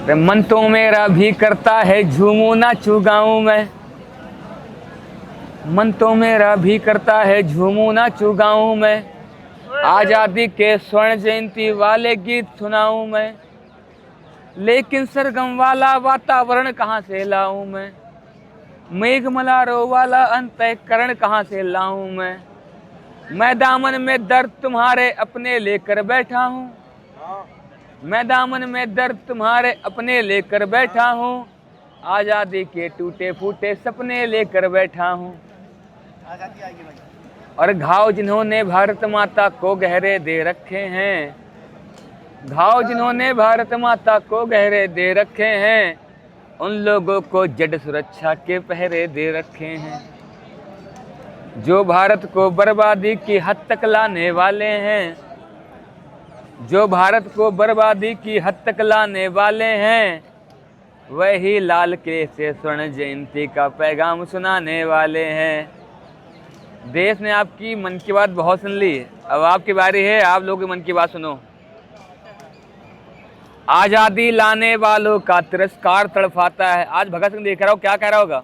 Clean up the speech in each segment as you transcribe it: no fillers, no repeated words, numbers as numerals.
मन तो मेरा भी करता है झूमू नाचू गाऊं मैं, मन तो मेरा भी करता है झूमू नाचू गाऊं मैं, आजादी के स्वर्ण जयंती वाले गीत सुनाऊं मैं, लेकिन सरगम वाला वातावरण कहाँ से लाऊं मैं, मेघ मलारो वाला अंतःकरण कहाँ से लाऊं मैं दामन में दर्द तुम्हारे अपने लेकर बैठा हूँ, मैं दामन में दर्द तुम्हारे अपने लेकर बैठा हूँ, आज़ादी के टूटे फूटे सपने लेकर बैठा हूँ। आजादी आएगी भाई। और घाव जिन्होंने भारत माता को गहरे दे रखे हैं, घाव जिन्होंने भारत माता को गहरे दे रखे हैं, उन लोगों को जड़ सुरक्षा के पहरे दे रखे हैं। जो भारत को बर्बादी की हद तक लाने वाले हैं, जो भारत को बर्बादी की हद तक लाने वाले हैं, वही लाल किले से स्वर्ण जयंती का पैगाम सुनाने वाले हैं। देश ने आपकी मन की बात बहुत सुन ली, अब आपकी बारी है, आप लोगों की मन की बात सुनो। आज़ादी लाने वालों का तिरस्कार तड़फाता है। आज भगत सिंह देख रहा हो क्या कह रहा होगा,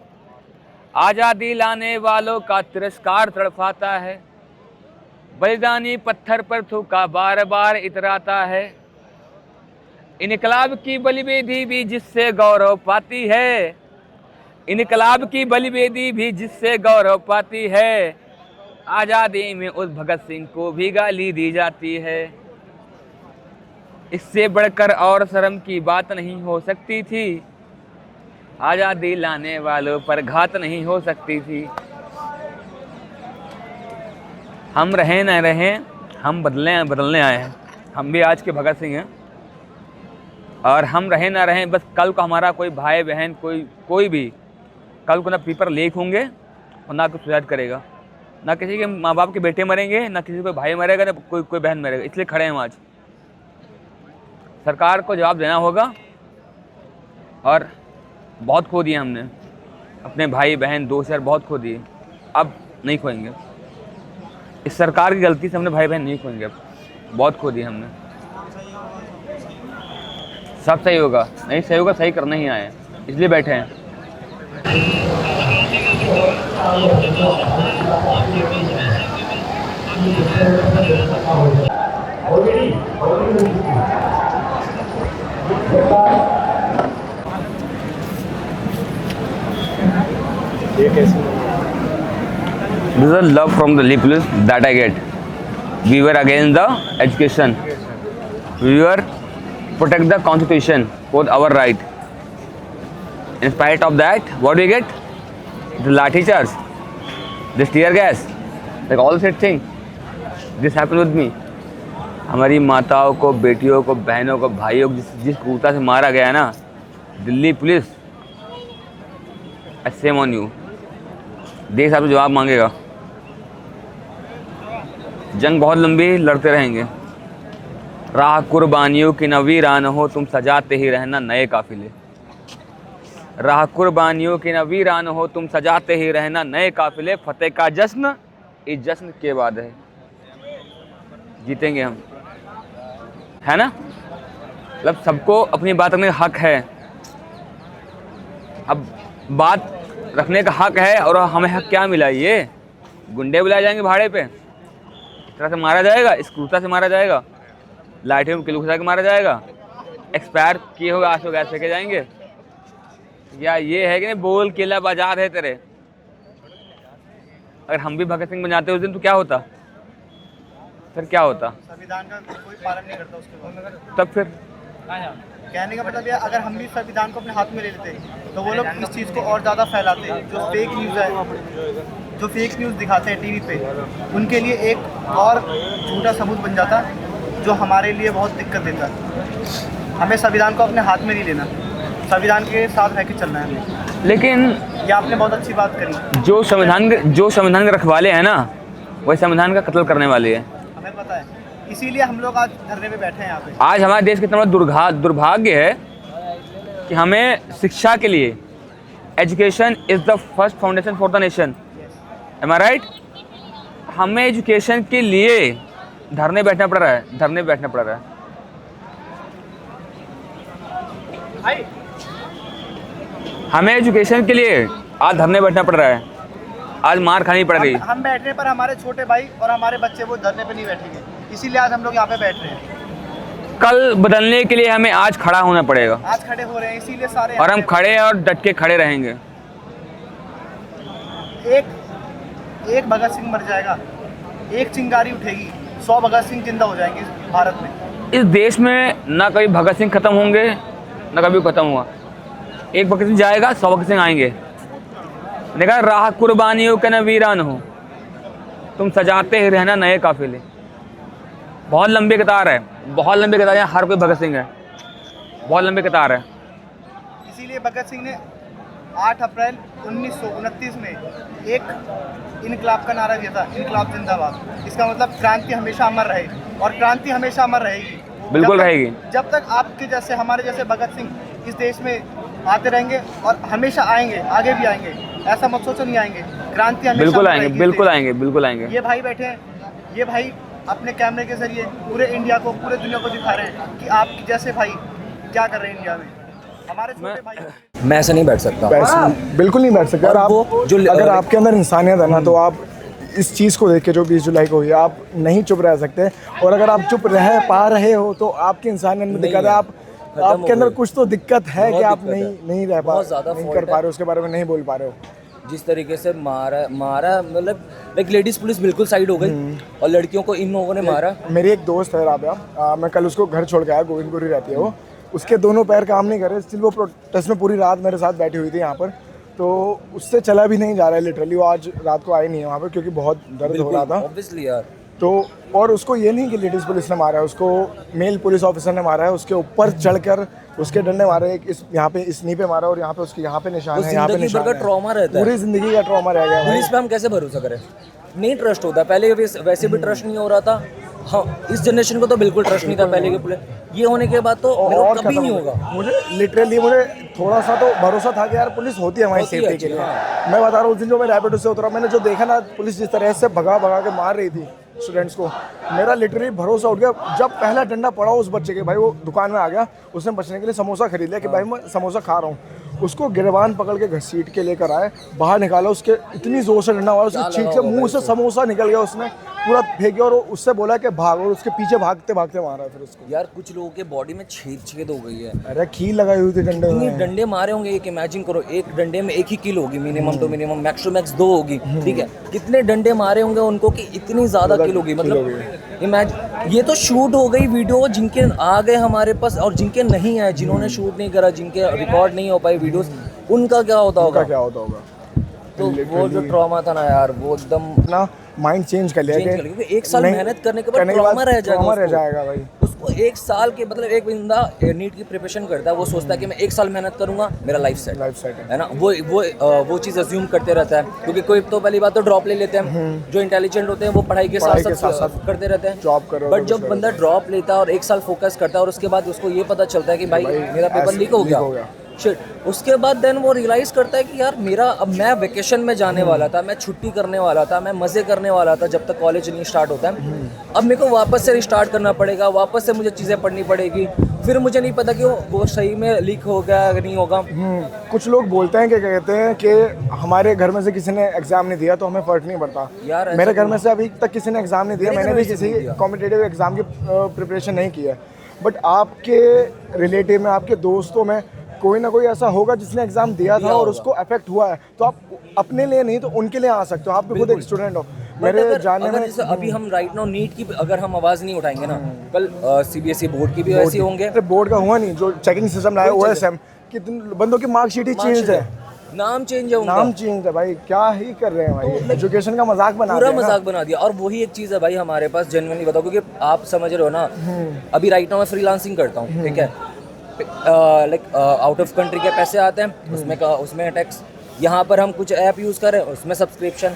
आज़ादी लाने वालों का तिरस्कार तड़फाता है, बलिदानी पत्थर पर थूका बार बार इतराता है, इनकलाब की बलिवेदी भी जिससे गौरव पाती है, इनकलाब की बलिवेदी भी जिससे गौरव पाती है, आज़ादी में उस भगत सिंह को भी गाली दी जाती है। इससे बढ़कर और शर्म की बात नहीं हो सकती थी, आज़ादी लाने वालों पर घात नहीं हो सकती थी। हम रहें न रहें, हम बदलने आए हैं। हम भी आज के भगत सिंह हैं, और हम रहें ना रहें, बस कल को हमारा कोई भाई बहन कोई भी कल को ना पेपर लीक होंगे और ना कुछ सुसाइड करेगा, ना किसी के माँ बाप के बेटे मरेंगे, ना किसी को भाई मरेगा, ना कोई बहन मरेगा। इसलिए खड़े हैं हम आज। सरकार को जवाब देना होगा, और बहुत खो दिए हमने, अपने भाई बहन दोस्त यार बहुत खो दिए, अब नहीं खोएंगे। इस सरकार की गलती से हमने भाई बहन नहीं खोएंगे, अब बहुत खो दिए हमने। सब सही होगा, नहीं सही होगा, सही करना ही आए हैं, इसलिए बैठे हैं। This is a love from the people that I get. We were against the education. We were protect the constitution for our right. In spite of that, what do we get? The lathi charge, this tear gas, like all such thing. This happened with me. हमारी माताओं को, बेटियों को, बहनों को, भाइयों को जिस क्रूरता से मारा गया है ना, Delhi police, same on you. देश आपसे जवाब मांगेगा। जंग बहुत लंबी, लड़ते रहेंगे। राह कुर्बानियों की न वीरान हो, तुम सजाते ही रहना नए काफिले। राह कुर्बानियों की न वीरान हो, तुम सजाते ही रहना नए काफिले। फतेह का जश्न इस जश्न के बाद है, जीतेंगे हम, है ना। मतलब सबको अपनी बात रखने का हक है। अब बात रखने का हक है, और हमें हक क्या मिला? ये गुंडे बुलाए जाएंगे भाड़े पे, इस तरह से मारा जाएगा, इस क्रूरता से मारा जाएगा, लाठियों में किलो घुसा के मारा जाएगा, एक्सपायर किए हुए आंसू गैस फेंके जाएंगे, या ये है कि नहीं बोल किला बाजार है तेरे। अगर हम भी भगत सिंह बन जाते उस दिन तो क्या होता? फिर क्या होता? संविधान का कोई पालन नहीं करता उसके बाद। तब फिर कहने का मतलब ये, अगर हम भी संविधान को अपने हाथ में ले लेते तो वो लोग इस चीज़ को और ज़्यादा फैलाते। जो फेक न्यूज़ है, जो फेक न्यूज़ दिखाते हैं टीवी पे, उनके लिए एक और झूठा सबूत बन जाता, जो हमारे लिए बहुत दिक्कत देता। हमें संविधान को अपने हाथ में नहीं लेना, संविधान के साथ रह के चलना है। लेकिन ये आपने बहुत अच्छी बात करी। जो संविधान के रखवाले हैं ना, वही संविधान का कत्ल करने वाले हैं। हमें पता है, इसीलिए हम लोग आज धरने पे बैठे हैं यहाँ पे। आज हमारे देश का इतना बड़ा दुर्भाग्य है कि हमें शिक्षा के लिए, education is the first foundation for the nation, am I right. हमें एजुकेशन के लिए धरने बैठना पड़ रहा है, हमें एजुकेशन के लिए आज धरने बैठना पड़ रहा है, आज मार खानी पड़ रही है। हम बैठने पर हमारे छोटे भाई और हमारे बच्चे वो धरने पे नहीं बैठेंगे, इसीलिए आज हम लोग यहाँ पे बैठ रहे हैं। कल बदलने के लिए हमें आज खड़ा होना पड़ेगा, आज खड़े हो रहे हैं इसीलिए सारे, और हम खड़े और डट के खड़े रहेंगे। एक भगत सिंह मर जाएगा, एक चिंगारी उठेगी, 100 भगत सिंह जिंदा हो जाएंगे इस भारत में। इस देश में ना कभी भगत सिंह खत्म होंगे ना कभी खत्म हुआ। एक भगत सिंह जाएगा, 100 भगत सिंह आएंगे। देखा, राह कुर्बानियों के न वीरान हो, तुम सजाते ही रहना नए काफिले। बहुत लंबी कतार है, बहुत लंबी कतार है, हर कोई भगत सिंह है, बहुत लंबी कतार है। इसीलिए भगत सिंह ने 8 अप्रैल 1929 में एक इनकलाब का नारा दिया था, इनकलाब जिंदाबाद। इसका मतलब क्रांति हमेशा अमर रहे, और क्रांति हमेशा अमर रहेगी, बिल्कुल रहेगी। जब तक आपके जैसे, हमारे जैसे भगत सिंह इस देश में आते रहेंगे, और हमेशा आएंगे, आगे भी आएंगे। ऐसा मत सोचो नहीं आएंगे, क्रांति हमेशा बिल्कुल अमर आएंगे, रहेगी। बिल्कुल आएंगे, बिल्कुल आएंगे। ये भाई बैठे हैं, ये भाई अपने कैमरे के जरिए पूरे इंडिया को, पूरे दुनिया को दिखा रहे हैं कि आप जैसे भाई क्या कर रहे हैं इंडिया में। हमारे छोटे भाई, मैं ऐसे नहीं बैठ सकता, बिल्कुल नहीं बैठ सकते। और आप वो जो अगर आपके अंदर इंसानियत है ना, तो आप इस चीज़ को देख के जो 20 जुलाई को हुई, आप नहीं चुप रह सकते। और अगर आप चुप रह पा रहे हो तो आपकी इंसानियत में दिक्कत है, आपके अंदर कुछ तो दिक्कत है कि आप नहीं रह पा, नहीं कर पा रहे हो, उसके बारे में नहीं बोल पा रहे हो। जिस तरीके से मारा मतलब लाइक लेडीज पुलिस बिल्कुल साइड हो गई, और लड़कियों को इन लोगों ने मारा। मेरी एक दोस्त है राबिया, मैं कल उसको घर छोड़ के आया, गोविंदपुरी रहती है वो। उसके दोनों पैर काम नहीं कर रहे, स्टिल वो प्रोटेस्ट में पूरी रात मेरे साथ बैठी हुई थी यहाँ पर। तो उससे चला भी नहीं जा रहा है लिटरली, वो आज रात को आई नहीं है वहाँ पर क्योंकि बहुत दर्द हो रहा था। ऑब्वियसली यार। तो और उसको ये नहीं कि लेडीज़ पुलिस ने मारा है, उसको मेल पुलिस ऑफिसर ने मारा है, उसके ऊपर चढ़कर उसके डंडे मारे, एक इस यहाँ पे इस नी पे मारा, और यहाँ पे उसके यहाँ पे निशान है, यहाँ पे निशान है। ट्रॉमा रहता है, पूरी जिंदगी का ट्रॉमा रह गया। पुलिस पे हम कैसे भरोसा करें? नहीं ट्रस्ट होता, पहले वैसे भी ट्रस्ट नहीं हो रहा था। हाँ, इस जनरेशन को तो बिल्कुल ट्रस्ट नहीं था पहले के पुलिस, ये होने के बाद तो और कभी नहीं होगा। मुझे लिटरली थोड़ा सा तो भरोसा था कि यार पुलिस होती है हमारी सेफ्टी के लिए। मैं बता रहा हूँ, उस दिन जो मैं रैपिडो से उतरा, मैंने जो देखा ना, पुलिस जिस तरह से भगा के मार रही थी स्टूडेंट्स को, मेरा लिटरली भरोसा उठ गया। जब पहला डंडा पड़ा उस बच्चे के, भाई वो दुकान में आ गया, उसने बचने के लिए समोसा खरीद लिया कि भाई मैं समोसा खा रहा हूँ। उसको गिरबान पकड़ के घसीट के लेकर आए, बाहर निकाला, उसके इतनी जोर से डंडा मारा, उसके छींक से मुंह से समोसा निकल गया, उसने पूरा फेंक गया, और उससे बोला कि भाग, और उसके पीछे भागते मारा फिर उसको। यार कुछ लोगों के बॉडी में छेद हो गई है। अरे कील लगाई हुई थी डंडे में। डंडे मारे होंगे, एक इमेजिन करो, एक डंडे में 1 ही किल होगी minimum to minimum, max to max 2 होगी, ठीक है। कितने डंडे मारे होंगे उनको कि इतनी ज्यादा किल होगी, मतलब इमेजिन। ये तो शूट हो गई वीडियो, जिनके आ गए हमारे पास, और जिनके नहीं आए, जिन्होंने शूट नहीं करा, जिनके रिकॉर्ड नहीं हो पाई वीडियोस, उनका क्या होता होगा? तो वो जो ट्रॉमा था ना यार, वो एकदम ना माइंड चेंज कर लिया, क्योंकि 1 साल मेहनत करने के बाद ट्रॉमा रह जाएगा भाई। उसको 1 साल के, मतलब एक बंदा नीट की प्रिपरेशन करता है, वो सोचता है कि मैं 1 साल मेहनत करूंगा, मेरा लाइफ सेट है ना। वो चीज़ अज्यूम करते रहता है, क्योंकि कोई तो पहली बात तो ड्रॉप ले लेते हैं, जो इंटेलिजेंट होते हैं वो पढ़ाई के साथ साथ करते रहते हैं जॉब करो। बट जब बंदा ड्रॉप लेता है और 1 साल फोकस करता है, और उसके बाद उसको ये पता चलता है कि भाई मेरा पेपर लीक हो गया, शिट, उसके बाद देन वो रियलाइज करता है कि यार मेरा, अब मैं वेकेशन में जाने वाला था, मैं छुट्टी करने वाला था, मैं मज़े करने वाला था जब तक कॉलेज नहीं स्टार्ट होता है, अब मेरे को वापस से रिस्टार्ट करना पड़ेगा, वापस से मुझे चीज़ें पढ़नी पड़ेगी, फिर मुझे नहीं पता कि वो सही में लीक हो गया या नहीं होगा। कुछ लोग बोलते हैं कि कहते हैं कि हमारे घर में से किसी ने एग्ज़ाम नहीं दिया तो हमें फ़र्क नहीं पड़ता। यार मेरे घर में से अभी तक किसी ने एग्ज़ाम नहीं दिया, मैंने भी किसी कॉम्पिटिटिव एग्ज़ाम की प्रिपरेशन नहीं की है, बट आपके रिलेटिव में, आपके दोस्तों में कोई ना कोई ऐसा होगा जिसने एग्जाम दिया था और उसको अफेक्ट हुआ है, तो आप अपने लिए नहीं तो उनके लिए आ सकते हो। आप भी खुद एक स्टूडेंट हो। मेरे जानने में जैसे अभी हम राइट नाउ नीट की अगर हम आवाज़ नहीं उठाएंगे ना, कल CBSE बोर्ड की भी ऐसे होंगे। बोर्ड का हुआ नहीं, जो चेकिंग सिस्टम लाया OSM, कितने बंदों की मार्कशीट ही चेंज है, नाम चेंज है उनका, नाम चेंज है भाई। क्या ही कर रहे हैं भाई, एजुकेशन का मजाक बना पूरा मजाक बना दिया। और वही एक चीज़ है भाई हमारे पास, जेन्युइनली बताओ, क्योंकि आप समझ रहे हो ना, अभी राइट नाउ मैं फ्रीलांसिंग करता हूँ, ठीक है, लाइक आउट ऑफ कंट्री के पैसे आते हैं, उसमें टैक्स, यहाँ पर हम कुछ ऐप यूज़ करें उसमें सब्सक्रिप्शन,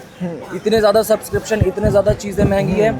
इतने ज़्यादा सब्सक्रिप्शन, इतने ज़्यादा चीज़ें महंगी है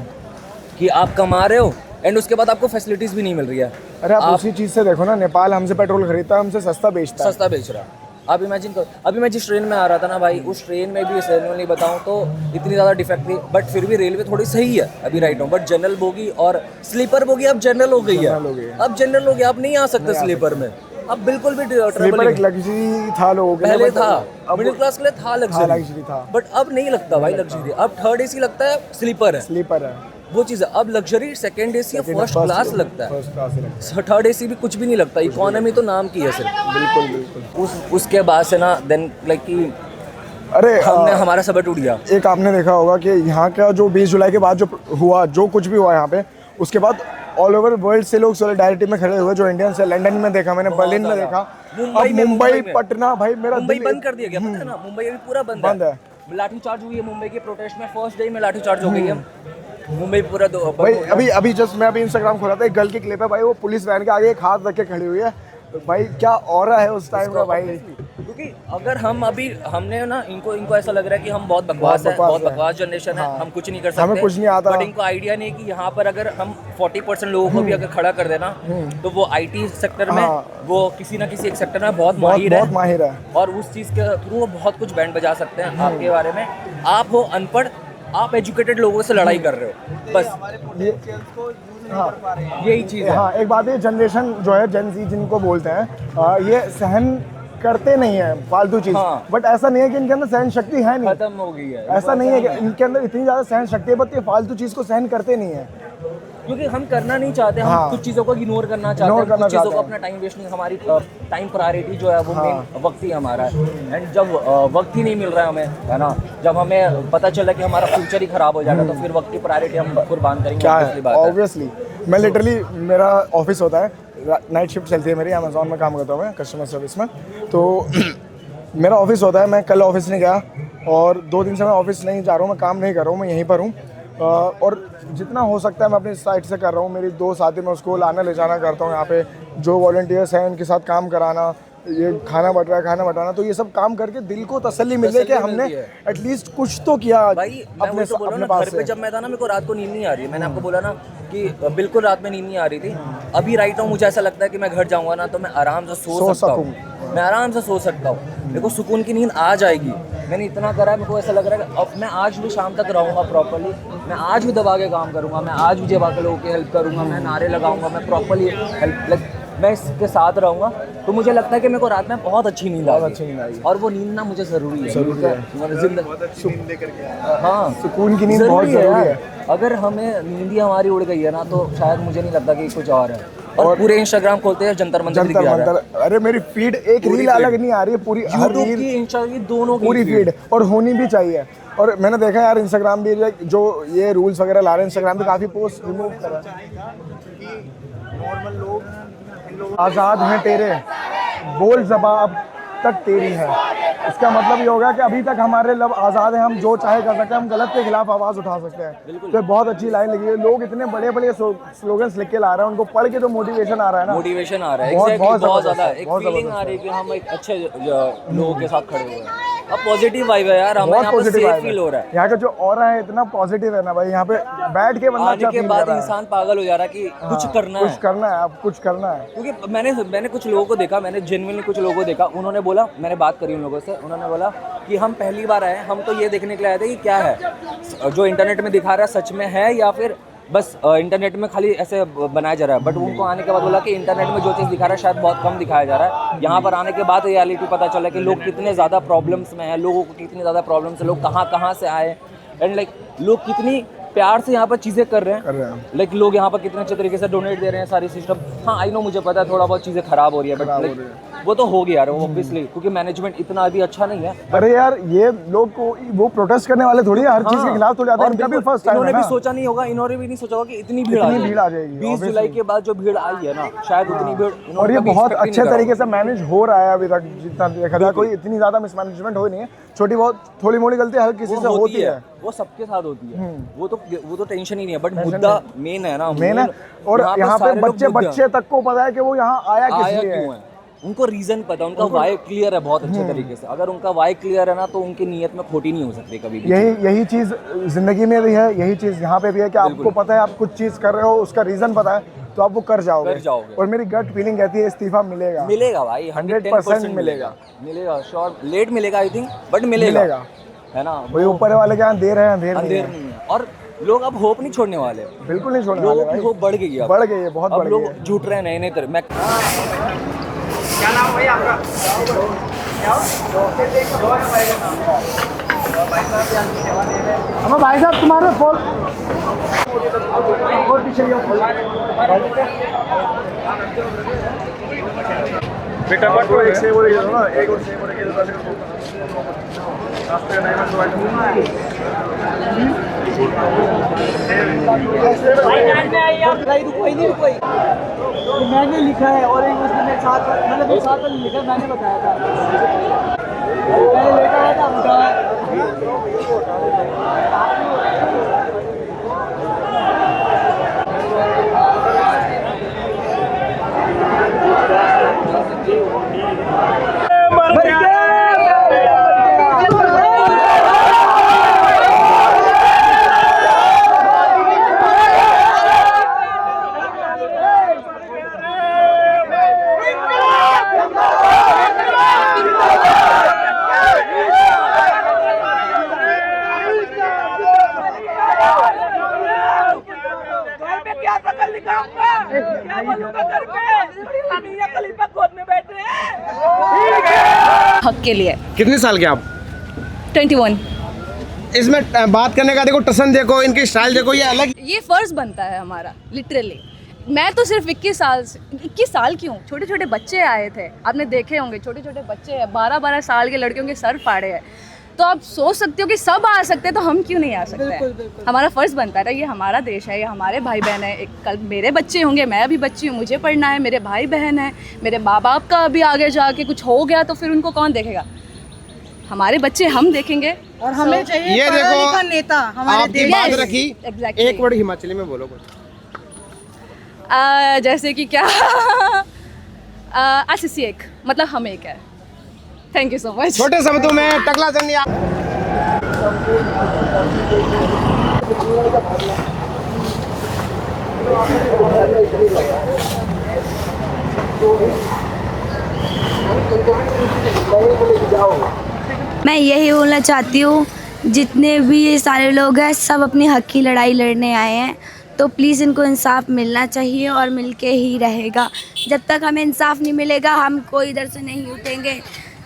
कि आप कमा रहे हो एंड उसके बाद आपको फैसिलिटीज़ भी नहीं मिल रही है। अरे आप उसी चीज़ से देखो ना, नेपाल हमसे पेट्रोल खरीदता है, हमसे सस्ता बेचता है, सस्ता बेच रहा है। आप इमेजिन करो, अभी मैं जिस ट्रेन में आ रहा था ना भाई, उस ट्रेन में भी जेन्युइनली बताऊं तो इतनी ज़्यादा डिफेक्ट थी, बट फिर भी रेलवे थोड़ी सही है अभी right now, but general bogie और स्लीपर बोगी अब जनरल हो गई है, अब जनरल हो गई, आप नहीं आ सकते स्लीपर में, अब बिल्कुल भी ट्रैवल स्लीपर एक लग्जरी था लोगों के लिए, पहले but था, मिडिल क्लास के लिए था luxury था। बट अब नहीं लगता भाई लग्जरी, अब थर्ड एसी लगता है, स्लीपर है, स्लीपर है, वो चीज़ है। अब लग्जरी सेकंड एसी या फर्स्ट क्लास लगता है, फर्स्ट क्लास लगता थर्ड एसी भी कुछ भी नहीं लगता, इकोनॉमी तो नाम की है सिर्फ। है। बिल्कुल बिल्कुल। उसके बाद से ना देन लाइक कि अरे हमने हमारा सबर टूट गया। एक आपने देखा होगा कि यहाँ का जो 20 जुलाई के बाद जो हुआ, जो कुछ भी हुआ यहाँ पे, उसके बाद ऑल ओवर वर्ल्ड से लोग सोलिडारिटी में खड़े हुए, जो इंडियंस है। लंदन में देखा मैंने, बर्लिन में देखा, अब मुंबई पटना, भाई मेरा मुंबई दिल बंद कर दिया गया, पता है ना, मुंबई अभी पूरा बंद है। लाठीचार्ज हुई है मुंबई के प्रोटेस्ट में, फर्स्ट डे में लाठीचार्ज हो गई है मुंबई पूरा। भाई अभी जस्ट मैं अभी इंस्टाग्राम खोला था, एक गर्ल की क्लिप है भाई, वो पुलिस वैन के आगे एक हाथ रख के खड़ी हुई है। तो भाई क्या ऑरा है उस टाइम का भाई। क्योंकि अगर हम अभी हमने ना इनको ऐसा लग रहा है कि हम बहुत बकवास है, बहुत बकवास जनरेशन है, हम कुछ नहीं कर सकते, हमें कुछ नहीं आता। बट इनको आइडिया नहीं कि यहाँ पर अगर हम 40% लोगों को भी अगर खड़ा कर देना, तो वो आईटी सेक्टर में, वो किसी ना किसी एक सेक्टर में बहुत माहिर है, और उस चीज़ के थ्रू वो बहुत कुछ बैंड बजा सकते हैं आपके बारे में। आप हो अनपढ़, आप एजुकेटेड लोगों से लड़ाई कर रहे हो, बस यही चीज़ है। हाँ, एक बात है, जनरेशन जो है जेन ज़ी जिनको बोलते हैं, ये सहन करते नहीं है फालतू चीज। बट ऐसा नहीं है कि इनके अंदर सहन शक्ति है नहीं, खत्म हो गई है। ऐसा नहीं है कि इनके अंदर इतनी ज्यादा सहन शक्ति है, बट ये फालतू चीज को सहन करते नहीं है, क्योंकि हम करना नहीं चाहते, हम कुछ चीज़ों को इग्नोर करना चाहते हैं, कुछ चीज़ों को अपना टाइम वेस्ट नहीं, हमारी टाइम प्रायोरिटी जो है वो मेन वक्त ही हमारा है। एंड जब वक्त ही नहीं मिल रहा है हमें, है ना, जब हमें पता चला कि हमारा फ्यूचर ही खराब हो जाएगा, तो फिर वक्त की प्रायोरिटी हम कुर्बान करेंगे। क्या है ऑब्वियसली। मैं लिटरली, मेरा ऑफिस होता है, नाइट शिफ्ट चलती है मेरी, अमेज़ॉन में काम करता हूँ मैं कस्टमर सर्विस में। तो मेरा ऑफिस होता है, मैं कल ऑफिस नहीं गया और 2 दिन से मैं ऑफिस नहीं जा रहा हूँ, मैं काम नहीं कर रहा हूँ, मैं यहीं पर हूँ। और जितना हो सकता है मैं अपनी साइड से कर रहा हूँ। मेरी 2 साथी, मैं उसको लाना ले जाना करता हूँ यहाँ पे, जो वॉलंटियर्स हैं उनके साथ काम कराना, ये खाना बटाना, तो ये सब काम करके दिल को तसल्ली मिल रही है कि हमने एटलीस्ट कुछ तो किया भाई। अपने घर पे जब मैं था ना, मेरे को रात को नींद नहीं आ रही है, मैंने आपको बोला ना कि बिल्कुल रात में नींद नहीं आ रही थी। अभी राइट नाउ मुझे ऐसा लगता है कि मैं घर जाऊंगा ना तो मैं आराम से सो सकता हूँ, मैं आराम से सो सकता हूँ, मेरे को सुकून की नींद आ जाएगी। मैंने इतना करा है, मेरे को ऐसा लग रहा है कि अब मैं आज भी शाम तक रहूँगा प्रॉपर्ली, मैं आज भी दबा के काम करूँगा, मैं आज भी दबा के लोगों की हेल्प करूँगा, मैं नारे लगाऊंगा, मैं प्रॉपर्ली हेल्प मैं इसके साथ रहूँगा। तो मुझे लगता है कि मेरे को रात में बहुत अच्छी नींद आई, और वो नींद ना मुझे ज़रूरी है। हाँ, सुकून की नींद बहुत ज़रूरी है। अगर हमें नींद ही हमारी उड़ गई है ना, तो शायद मुझे नहीं लगता कि कुछ और है। और पूरे इंस्टाग्राम खोलते हैं जंतर मंतर, अरे मेरी फीड एक रील अलग नहीं आ रही है, पूरी यूट्यूब की, इंस्टा की, दोनों पूरी फीड, और होनी भी चाहिए। और मैंने देखा यार इंस्टाग्राम भी जो ये रूल्स वगैरह ला रहे हैं, इंस्टाग्राम पे काफ़ी पोस्ट रिमूव कर रहा है। नॉर्मल लोग आज़ाद हैं तेरे, बोल ज़बां अब तक तेरी है। इसका मतलब ये होगा कि अभी तक हमारे लब आज़ाद हैं, हम जो चाहे कर सकते हैं, हम गलत के खिलाफ आवाज़ उठा सकते हैं। तो बहुत अच्छी लाइन लगी है। लोग इतने बड़े बड़े स्लोगन्स लिख के ला रहे हैं, उनको पढ़ के जो मोटिवेशन आ रहा है ना, मोटिवेशन आ रहा है, बहुत ज़्यादा एक फीलिंग आ रही है कि हम एक अच्छे लोगों के साथ खड़े हुए हैं। अब पॉजिटिव वाइब है यार, हमें यहाँ पे सेफ फील हो रहा है। यहाँ का जो ऑरा है इतना पॉजिटिव है ना भाई, यहाँ पे बैठ के बंदा आने के बाद इंसान पागल हो जा रहा है कि कुछ करना है, अब कुछ करना है। क्योंकि मैंने कुछ लोगों को देखा, मैंने जेन्युइनली कुछ लोगों को देखा, उन्होंने बोला, मैंने बात करी उन लोगों से, उन्होंने बोला कि हम पहली बार आए, हम तो ये देखने के लिए आए थे कि क्या है जो इंटरनेट में दिखा रहा है सच में है या फिर बस इंटरनेट में खाली ऐसे बनाया जा रहा है। बट उनको आने के बाद बोला कि इंटरनेट में जो चीज़ दिखा रहा है शायद बहुत कम दिखाया जा रहा है। यहाँ पर आने के बाद रियलिटी पता चला कि लोग कितने ज़्यादा प्रॉब्लम्स में हैं, लोगों को कितनी ज़्यादा प्रॉब्लम्स है, लोग कहाँ से आए, एंड लाइक लोग कितनी प्यार से यहाँ पर चीज़ें कर रहे हैं, लाइक लोग यहाँ पर कितने अच्छे तरीके से डोनेट दे रहे हैं सारी सिस्टम। हाँ आई नो, मुझे पता है थोड़ा बहुत चीज़ें खराब हो रही है, बट लाइक वो तो होगी यार, वो ऑब्वियसली, क्योंकि मैनेजमेंट इतना अभी अच्छा नहीं है। अरे यार ये लोग को वो प्रोटेस्ट करने वाले थोड़ी है, हर चीज के खिलाफ थोड़ी आते हैं। इनका भी फर्स्ट टाइम है ना, इन्होंने भी सोचा नहीं होगा, इन्होंने भी नहीं सोचा होगा कि इतनी भीड़ आ जाएगी। 20 जुलाई के बाद जो भीड़ आई है ना, शायद उतनी भीड़, और ये बहुत अच्छे तरीके से मैनेज हो रहा है अभी तक, जितना देखा जाए कोई इतनी ज्यादा मिसमैनेजमेंट हो नहीं है, छोटी बहुत थोड़ी मोटी गलती हर किसी से होती है, वो सबके साथ होती है, वो तो टेंशन ही नहीं है। बट मुद्दा मेन है ना, मेन है। और यहाँ पे बच्चे तक को पता है कि वो यहाँ आया किस लिए है, उनको रीजन पता है, उनका वाई क्लियर है बहुत अच्छे तरीके से। अगर उनका वाई क्लियर है ना, तो उनकी नीयत में खोटी नहीं हो सकती कभी भी। यही चीज जिंदगी में भी है, यही चीज यहाँ पे भी है कि आपको पता है आप कुछ चीज कर रहे हो, उसका रीजन पता है, तो आप वो कर जाओगे। और मेरी गट फीलिंग कहती है इस्तीफा मिलेगा भाई, 100% मिलेगा। श्योर, लेट मिलेगा आई थिंक, बट मिलेगा, है ना। वही ऊपर वाले क्या दे रहे हैं, अंधेर नहीं है। और लोग अब होप नहीं छोड़ने वाले, बिल्कुल नहीं छोड़ने वाले। लोगों की होप बढ़ गई है, बहुत बढ़ गई है। लोग झूठ रहे हैं नए तरह। मैं क्या नाम भाई आपका? हमें भाई साहब तुम्हारे फोन और पीछे बेटा बट एक से बोले ना एक और से बोले के रास्ते नहीं मत मैंने लिखा है और एक उसने साथ मतलब साथ में लिखा मैंने बताया था मैंने लेकर आया था हक के लिए। कितने साल के आप? 21। इसमें बात करने का देखो, टसन देखो, इनकी स्टाइल देखो, ये अलग। ये फ़र्ज़ बनता है हमारा लिटरली। मैं तो सिर्फ 21 साल की हूँ। छोटे छोटे बच्चे आए थे, आपने देखे होंगे, छोटे छोटे बच्चे हैं, 12-12 साल के लड़कियों के सर फाड़े हैं। तो आप सोच सकते हो कि सब आ सकते हैं, तो हम क्यों नहीं आ सकते हैं? हमारा फ़र्ज़ बनता है। ये हमारा देश है, ये हमारे भाई बहन है। एक कल मेरे बच्चे होंगे, मैं अभी बच्ची हूँ, मुझे पढ़ना है, मेरे भाई बहन है, मेरे माँ बाप का अभी आगे जाके कुछ हो गया तो फिर उनको कौन देखेगा? हमारे बच्चे हम देखेंगे। और हमें चाहिए ये पढ़ा देखो, लिखा नेता हमारे आपकी देश बात Yes, रखी। exactly. एक वर्ड हिमाचली में बोलो कुछ। जैसे कि क्या आसिसी एक मतलब हम एक है। Thank you so much. छोटे शब्दों में टकला चंदिया। मैं यही बोलना चाहती हूँ, जितने भी ये सारे लोग हैं सब अपनी हक की लड़ाई लड़ने आए हैं, तो प्लीज़ इनको इंसाफ मिलना चाहिए और मिलके ही रहेगा। जब तक हमें इंसाफ नहीं मिलेगा हम कोई इधर से नहीं उठेंगे।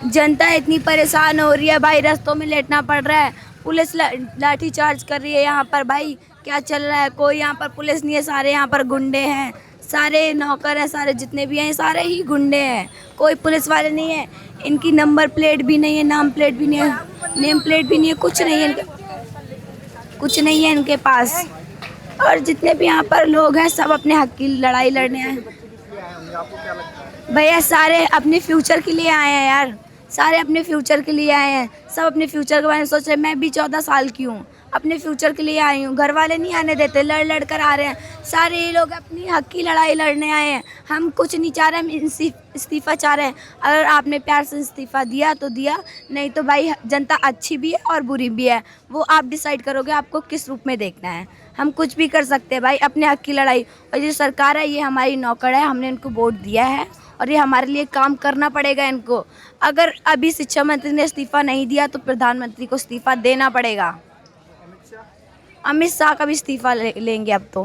जनता इतनी परेशान हो रही है भाई, रास्तों में लेटना पड़ रहा है, पुलिस लाठी चार्ज कर रही है यहाँ पर। भाई क्या चल रहा है? कोई यहाँ पर पुलिस नहीं है, सारे यहाँ पर गुंडे हैं, सारे नौकर हैं, सारे जितने भी हैं सारे ही गुंडे हैं, कोई पुलिस वाले नहीं है। इनकी नंबर प्लेट भी नहीं है, नाम प्लेट भी नहीं है, नेम प्लेट भी नहीं है, कुछ नहीं है, कुछ नहीं है इनके पास। और जितने भी यहाँ पर लोग हैं सब अपने हक की लड़ाई लड़ने आए भैया, सारे अपने फ्यूचर के लिए आए हैं यार, सारे अपने फ्यूचर के लिए आए हैं, सब अपने फ्यूचर के बारे में सोच रहे हैं। मैं भी 14 साल की हूँ, अपने फ्यूचर के लिए आई हूँ, घर वाले नहीं आने देते, लड़ लड़ कर आ रहे हैं। सारे ये लोग अपनी हक की लड़ाई लड़ने आए हैं, हम कुछ नहीं चाह रहे, हम इस्तीफ़ा चाह रहे हैं। अगर आपने प्यार से इस्तीफ़ा दिया तो दिया, नहीं तो भाई जनता अच्छी भी है और बुरी भी है, वो आप डिसाइड करोगे आपको किस रूप में देखना है। हम कुछ भी कर सकते हैं भाई, अपने हक की लड़ाई। और ये सरकार है, ये हमारी नौकर है, हमने इनको वोट दिया है और ये हमारे लिए काम करना पड़ेगा इनको। अगर अभी शिक्षा मंत्री ने इस्तीफ़ा नहीं दिया तो प्रधानमंत्री को इस्तीफ़ा देना पड़ेगा। अमित शाह का भी इस्तीफ़ा लेंगे अब तो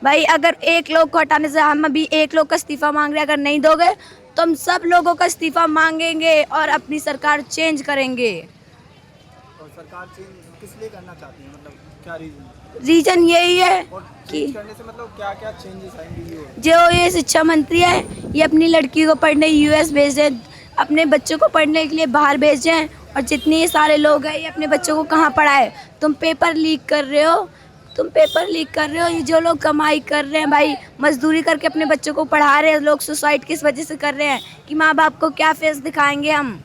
भाई। अगर एक लोग को हटाने से, हम अभी एक लोग का इस्तीफ़ा मांग रहे हैं, अगर नहीं दोगे तो हम सब लोगों का इस्तीफ़ा मांगेंगे और अपनी सरकार चेंज करेंगे। और सरकार चेंज किस लिए करना चाहती है, मतलब क्या रीज़न? रीज़न यही है कि करने से मतलब क्या क्या चेंजेस आएंगे? जो ये शिक्षा मंत्री है, ये अपनी लड़की को पढ़ने यूएस भेज रहे हैं, अपने बच्चों को पढ़ने के लिए बाहर भेज रहे हैं। और जितने ये सारे लोग हैं ये अपने बच्चों को कहाँ पढ़ाए? तुम पेपर लीक कर रहे हो, तुम पेपर लीक कर रहे हो। ये जो लोग कमाई कर रहे हैं भाई, मजदूरी करके अपने बच्चों को पढ़ा रहे हैं लोग, सुसाइड किस वजह से कर रहे हैं कि माँ बाप को क्या फेस दिखाएंगे, हम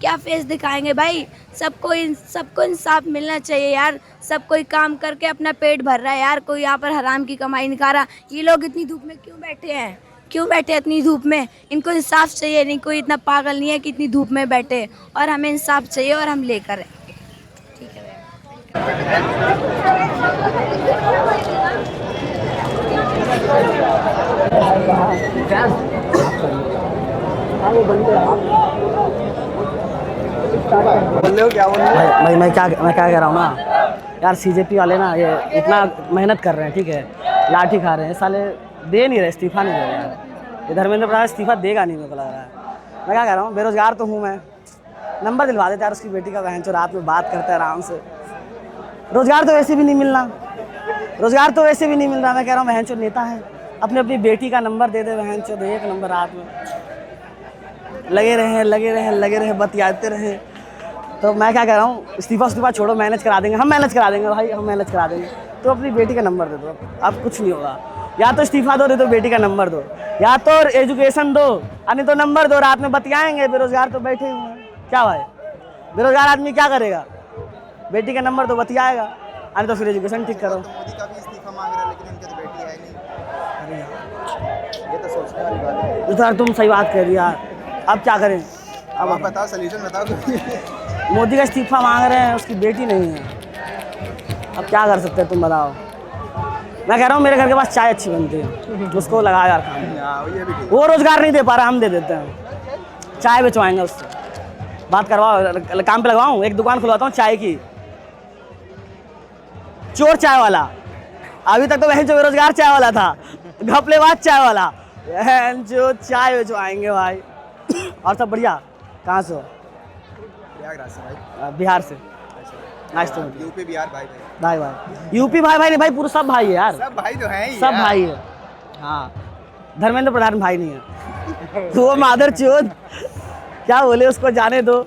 क्या फेस दिखाएंगे भाई? सबको इंसाफ मिलना चाहिए यार। सब कोई काम करके अपना पेट भर रहा है यार, कोई यहाँ पर हराम की कमाई नहीं खा रहा। ये लोग इतनी धूप में क्यों बैठे हैं? क्यों बैठे इतनी धूप में? इनको इंसाफ चाहिए, नहीं कोई इतना पागल नहीं है कि इतनी धूप में बैठे, और हमें इंसाफ चाहिए और हम लेकर आएंगे। ठीक है भाई मैं क्या कह रहा हूँ ना यार, सीजेपी वाले ना ये इतना मेहनत कर रहे हैं, ठीक है, लाठी खा रहे हैं साले, दे नहीं रहे, इस्तीफा नहीं दे रहे यार। ये धर्मेंद्र प्रधान इस्तीफा देगा नहीं, मेरे को लग रहा है। मैं क्या कह रहा हूँ, बेरोजगार तो हूँ मैं, नंबर दिलवा देते यार उसकी बेटी का, बहन जो रात में बात करता है आराम से। रोजगार तो वैसे भी नहीं मिलना, रोजगार तो वैसे भी नहीं मिल रहा। मैं कह रहा हूँ बहन जो नेता है अपने अपनी बेटी का नंबर दे दे, बहन जो एक नंबर रात में लगे रहे बतियाते रहे। तो मैं क्या कह रहा हूँ, इस्तीफा छोड़ो, मैनेज करा देंगे, हम मैनेज करा देंगे भाई, हम मैनेज करा देंगे। तो अपनी बेटी का नंबर दे दो, अब कुछ नहीं होगा। या तो इस्तीफा दो, तो बेटी का नंबर दो, या तो एजुकेशन दो, नहीं तो नंबर दो, रात में बतियाएंगे। बेरोजगार तो बैठे हुए हैं, क्या भाई, बेरोजगार आदमी क्या करेगा? बेटी का नंबर दो, बतियाएगा, नहीं तो फिर एजुकेशन ठीक करो। मोदी का भी इस्तीफा मांग रहा है, लेकिन उनकी तो बेटी है नहीं। ये तो सोचने वाली बात है। तो सर तुम सही बात कह रही यार, अब क्या करें? अब आप बताओ, सोल्यूशन बताओ। मोदी का इस्तीफा मांग रहे हैं, उसकी बेटी नहीं है, अब क्या कर सकते हैं तुम बताओ? मैं कह रहा हूँ मेरे घर के पास चाय अच्छी बनती है, उसको लगा यार काम। वो रोजगार नहीं दे पा रहा, हम दे देते हैं, चाय बेचवाएंगे उससे, बात करवाओ, काम पे लगवाऊँ, एक दुकान खुलवाता हूँ चाय की, चोर चाय वाला। अभी तक तो वही जो बेरोजगार चाय वाला था, घपलेबाज चाय वाला, जो चाय बेचवाएंगे भाई। और सब बढ़िया? कहाँ से हो? बिहार से। Nice to meet you. UP Bihar भाई भाई यूपी भाई नहीं भाई, पूरे सब भाई है यार, सब भाई तो हैं ही, सब भाई है। हाँ, धर्मेंद्र प्रधान भाई नहीं है। वो मादर चोद, क्या बोले उसको, जाने दो,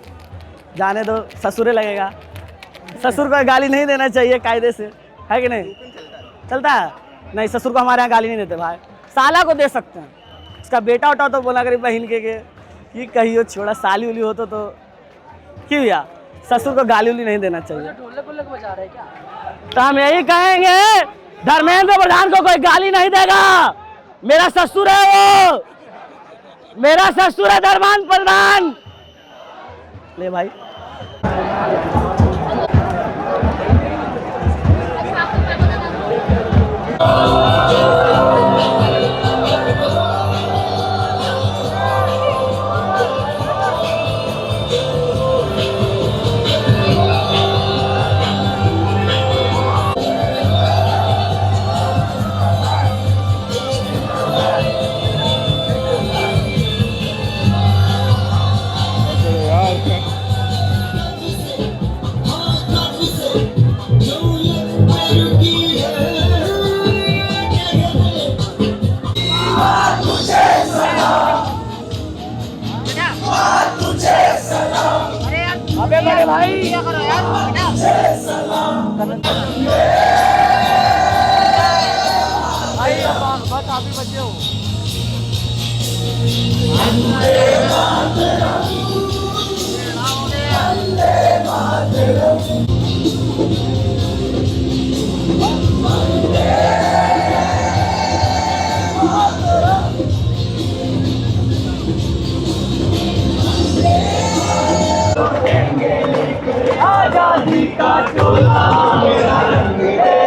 ससुरे लगेगा। ससुर को गाली नहीं देना चाहिए कायदे से, है कि नहीं? चलता है नहीं, ससुर को हमारे यहाँ गाली नहीं देते भाई, साला को दे सकते हैं। उसका बेटा उठा तो बोला करी बहन के कि कहियो छोड़ा, साली उली हो तो क्यों यार, ससुर को गाली उली नहीं देना चाहिए। तो हम यही कहेंगे, धर्मेंद्र प्रधान को कोई गाली नहीं देगा, मेरा ससुर है वो, मेरा ससुर है धर्मेंद्र प्रधान। ले भाई, अबे बड़े भाई क्या करो यार, भाई बस आप ही बचे हो। आजादी का चोला मेरा रंग है,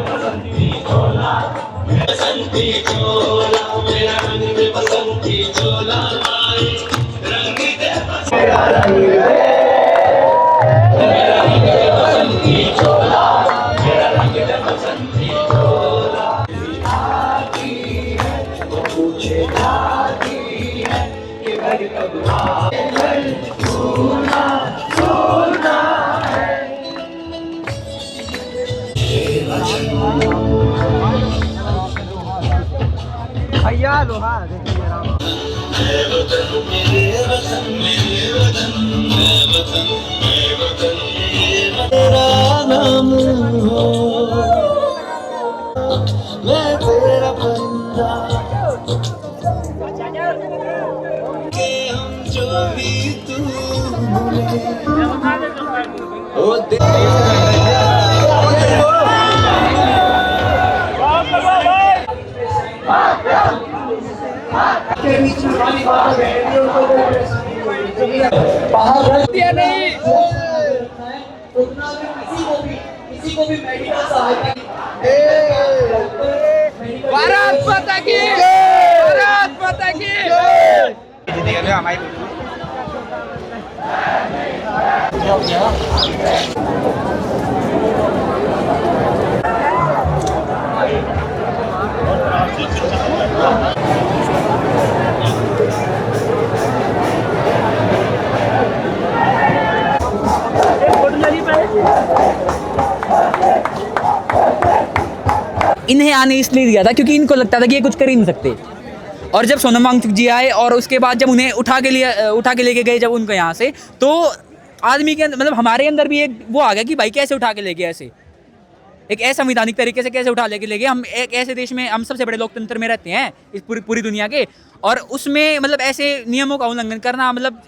बसंती चोला मेरा रंग बसंती चोला, रंग दे मेरा रंग है, मेरा रंग बसंती चोला, मेरा रंग बसंती चोला। आती है वो पूछे जाती है कि घर कब भैया लोहा तेरा नाम हो, मैं तेरा बंदा, के हम जो भी तू ओ दे भारत माता की, भारत माता की। इन्हें आने इसलिए दिया था क्योंकि इनको लगता था कि ये कुछ कर ही नहीं सकते। और जब सोनम वांगचुक जी आए और उसके बाद जब उन्हें उठा के लेके गए जब उनको यहाँ से, तो आदमी के अंदर मतलब हमारे अंदर भी एक वो आ गया कि भाई कैसे उठा के ले गए, ऐसे एक असंवैधानिक तरीके से कैसे उठा लेके ले गए। हम एक ऐसे देश में, हम सबसे बड़े लोकतंत्र में रहते हैं इस पूरी दुनिया के, और उसमें मतलब ऐसे नियमों का उल्लंघन करना, मतलब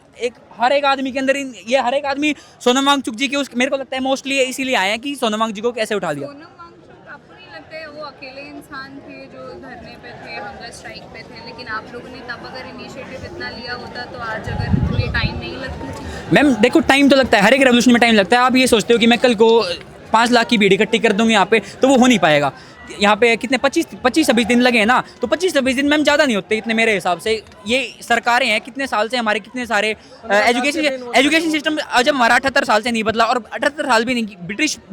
हर एक आदमी के अंदर ये हर एक आदमी सोनम वांगचुक जी के मेरे को लगता है मोस्टली इसीलिए आए हैं कि सोनम वांगचुक जी को कैसे उठा लिया। सोनम वांगचुक आपको नहीं लगता है वो अकेले इंसान थे जो धरने पे थे, हंगर स्ट्राइक पे थे, लेकिन आप लोगों ने तब अगर इनिशिएटिव इतना लिया होता तो आज अगर इतनी टाइम नहीं लगती? मैम देखो, टाइम तो लगता है, हर एक रेवोल्यूशन में टाइम लगता है। आप ये सोचते हो कि मैं कल को 5 लाख की भीड़ इकट्ठी कर दूंगी यहाँ पे, तो वो हो नहीं पाएगा। यहाँ पे कितने 25-26 दिन लगे हैं ना, तो 25-26 दिन मैम ज़्यादा नहीं होते इतने मेरे हिसाब से। ये सरकारें हैं कितने साल से, हमारे कितने सारे एजुकेशन सिस्टम जब हमारा 78 साल से नहीं बदला, और 78 साल भी नहीं,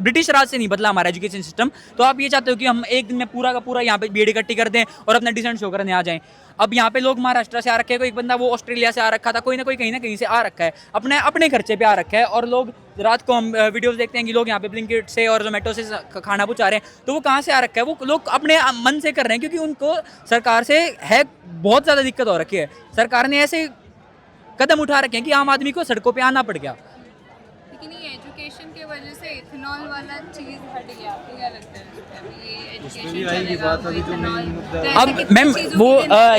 ब्रिटिश राज से नहीं बदला हमारा एजुकेशन सिस्टम, तो आप ये चाहते हो कि हम एक दिन में पूरा का पूरा यहाँ पे भीड़ इकट्ठी कर दें और अपना डिसेंट शो करने आ जाएं। अब यहाँ पे लोग महाराष्ट्र से आ रखे हैं, कोई एक बंदा वो ऑस्ट्रेलिया से आ रखा था, कोई ना कोई कहीं ना कहीं से आ रखा है, अपने खर्चे पे आ रखा है। और लोग रात को हम वीडियोस देखते हैं कि लोग यहाँ पे ब्लिंकिट से और जोमेटो से खाना पहुँचा रहे हैं, तो वो कहाँ से आ रखा है? वो लोग अपने मन से कर रहे हैं, क्योंकि उनको सरकार से है बहुत ज़्यादा दिक्कत हो रखी है। सरकार ने ऐसे कदम उठा रखे हैं कि आम आदमी को सड़कों पर आना पड़ गया। लेकिन ये एजुकेशन की वजह से इथेनॉल वाला चीज़ हट गया, आपको क्या लगता है? अब मैम वो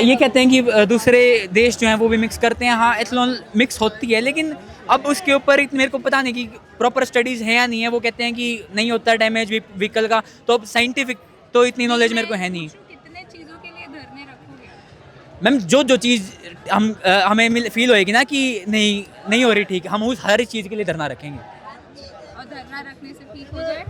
ये कहते हैं कि दूसरे देश जो हैं वो भी मिक्स करते हैं। हाँ, एथेनॉल मिक्स होती है, लेकिन अब उसके ऊपर मेरे को पता नहीं कि प्रॉपर स्टडीज़ है या नहीं है। वो कहते हैं कि नहीं होता डैमेज व्हीकल का, तो अब साइंटिफिक तो इतनी नॉलेज मेरे को है नहीं। कितने चीज़ों के लिए धरने रखोगे मैम? जो चीज़ हमें फील होएगी ना कि नहीं हो रही ठीक, हम उस हर चीज़ के लिए धरना रखेंगे। और धरना रखने से ठीक हो जाए?